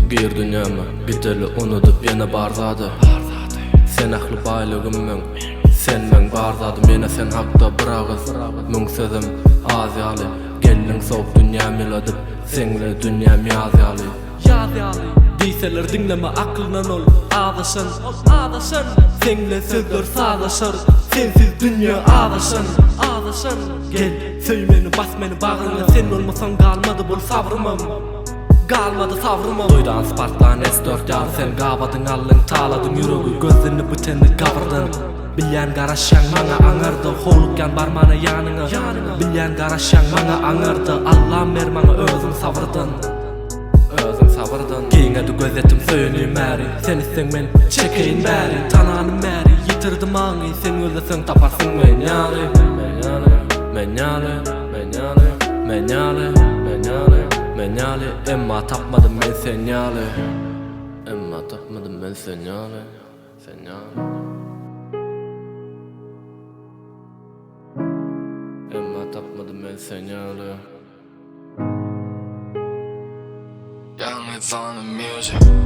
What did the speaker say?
Gir dünyama biteli unutup yana barzadı. Sen aklı baylığımın, sen men barzadı. Mene sen hakta bırağız, mün sözüm azyalı. Gelin soğuk dünyam yaladıp, senle dünyam yazyalı. Deyseler dinleme aklından ol, ağdaşın. Senle sözler sağlaşır, sensiz dünya ağdaşın. Gel, söymeni bas meni bağrına. Sen olmasan kalmadı bol sabrımam. Kalmadı savrımam. Doydan Spartlan S4 yar. Sen gavadın allın taladın yüreği. Gözlerini büteni kavırdın. Bilyen garaşan mana anırdı. Holukyan barmana yanına. Bilyen garaşan mana anırdı. Allah'ım ver mana özün savırdın. Kiyinedi gözetim söyleyeyim meri. Sen isten men çekeyim beri. Tananım meri yitirdim ağını. Sen özlesin taparsın menyali. Menyali emma tapmadım ben senyali. Emma tapmadım ben senyali. Emma tapmadım ben senyali. Young it's on the music.